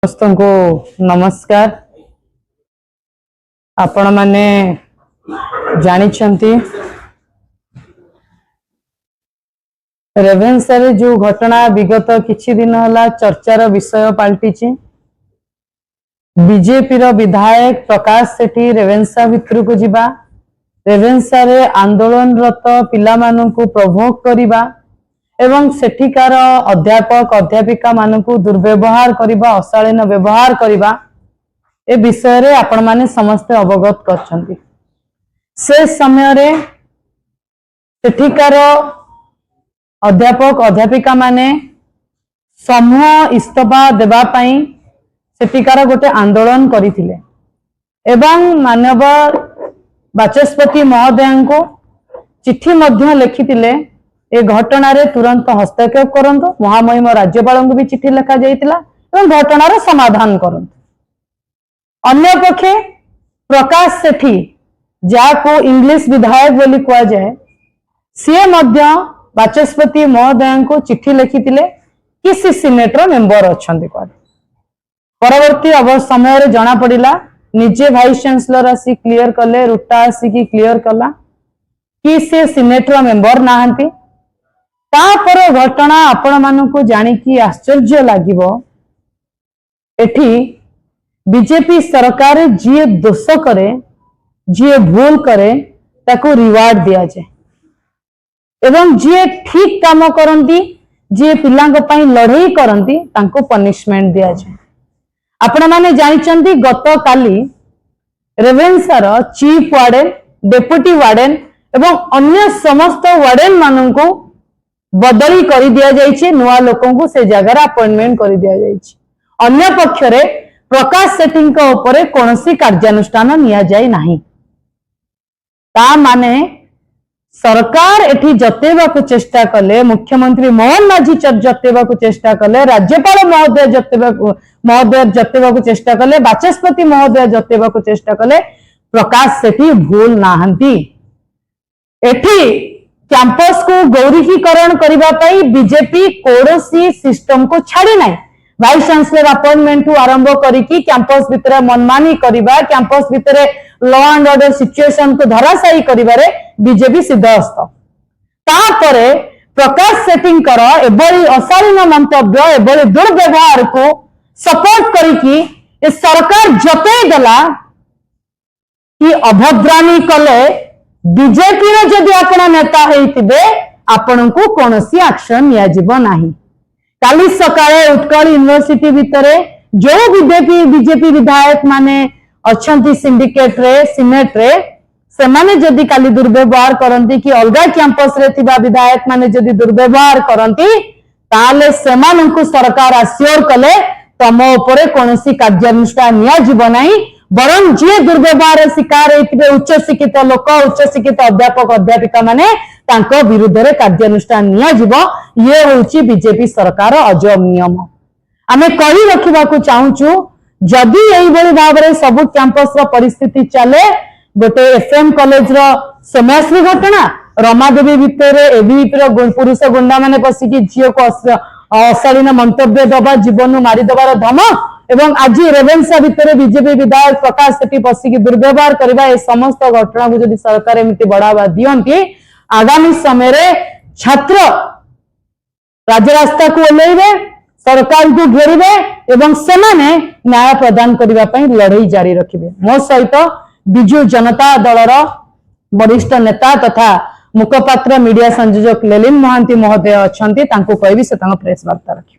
दोस्तों को नमस्कार। आपण माने जानिछंती रेवेन्सा रे जो घटना विगत किछि दिन होला चर्चार विषय पाल्टिछि। बीजेपी रो विधायक प्रकाश सेठी रेवेन्सा भितर को जिबा, रेवेन्सा रे आंदोलनरत पिला मानकु प्रोवोक करिबा एवं सेठिकार अध्यापक अध्यापिका मानकु दुर्व्यवहार करिबा, अशालीन व्यवहार करिबा ए विषय रे आपण माने समस्त अवगत करछंती। से समय रे सेठिकार अध्यापक अध्यापिका माने समूह इस्तफा देबा पई सेठिकार गोटे आंदोलन करिथिले एवं मानव बाचस्पति महोदय को चिट्ठी मध्य लिखिथिले ए घटना रे तुरंत हस्तक्षेप करंतु। महामहिम राज्यपाल को भी चिट्ठी लिखा जाइतिला एवं घटनार समाधान करंतु। अन्य पक्षे प्रकाश सेठी जाको इंग्लिश विधायक बोली कुआ जाए, सी मध्य बाचस्पति महोदय को चिट्ठी लिखिथिले कि सी सिनेटर मेंबर अछंती। परवर्ती समय रे जना पड़िला निजे वाइस चांसलर आसी क्लियर कले, रुटा आसी की क्लियर कला कि से सिनेटर मेंबर नाहंती। तापर घटना आपण मानकु जानी कि आश्चर्य लागिबो। एठी बीजेपी सरकार जी दोष करे, जी भूल करे ताको रिवार्ड दिया जाए एवं जी ठीक काम करंती, जी पिलांग पई लड़ाई करंती तांको पनिशमेंट दिया जाए। आपण माने जानिचंती गत काली रेवेन्सार चीफ वार्डन, डेप्यूटी वार्डन एवं अन्य समस्त वार्डन माननकु बदली करी दिया जाइछे, नुआ लोकों को से जगह अपॉइंटमेंट करी दिया जाइछे। अन्य पक्षरे प्रकाश सेठी को ऊपर कोनोसी कार्यानुष्ठान निया जाय नाही। ता माने सरकार एठी जतेबा को चेष्टा कले, मुख्यमंत्री मोहन माझी जतेबा को चेष्टा कले, राज्यपाल महोदय जतेबा को चेष्टा कले, बाचस्पति महोदय जतेबा को चेष्टा कले, प्रकाश सेठी भूल नाहंती। एठी कैंपस को गौरीकीकरण करिबा पई बीजेपी कोडोसी सिस्टम को छाड़ी नाही। वाइस चांसलर अपॉइंटमेंट टू आरंभ करिकी कैंपस भितरे मनमानी करिबा, कैंपस भितरे लॉ एंड ऑर्डर सिचुएशन को धराशायी करिबारे बीजेपी सिद्धहस्त। तापरे प्रकाश सेठींकर एबोली अशालीन मंतव्य, एबोली दुर्व्यवहार को सपोर्ट करिकी ए सरकार जतई देला कि अभद्रामी कले बीजेपी रो जदि आपण नेता हेतिबे आपण को कोनोसी एक्शन निया जिवो नाही। काली सकाळे उत्कल यूनिवर्सिटी भितरे जो बीजेपी विधायक माने अछंती सिंडिकेट रे, सिनेट रे, से माने जदि काली दुर्व्यवहार करंती कि अलगा कैंपस रे थिबा विधायक माने जदि दुर्व्यवहार करंती ताले सेमानंकु सरकार आश्योर कले तम ऊपर कोनोसी कार्यानुष्ठान निया जिवो नाही। बरं जी दुर्व्यवहार शिकार होते उच्च शिक्षित लोक, उच्च शिक्षित अध्यापक अध्यापिका माने तांको विरुद्ध रे कार्यानुष्ठान निया जिवो। ये होची बीजेपी सरकार अजब नियम। आमे कहि रखिबा को चाहूचु जदि एई बळी भाबरे सब कैंपस रो परिस्थिति चले, गोटे एफएम कॉलेज रो समयश्री घटना, रमादेवी भितरे एबी भितर पुरुष गुंडा माने पसिकी झियो को अशालीन मंतव्य दबा, जीवन मारी दबार धमक एवं आज रेवेन्सा भितर बीजेपी विधायक प्रकाश सेठी पसिकी दुर्व्यवहार करबा, ए समस्त घटना को जदि सरकार एमिति बढ़ावा दियंती आगामी समय रे छात्र राजरास्ता को ओल्लैबे, सरकार को घेरिबे एवं सेमाने न्याय प्रदान करबा पई लड़ाई जारी रखिबे। मो सहित बिजु जनता दलर वरिष्ठ नेता तथा मुखपात्र मीडिया संयोजक लेलिन महांती महोदय अछंती, तांको कहबी से तांको प्रेस वार्ता रखिबे।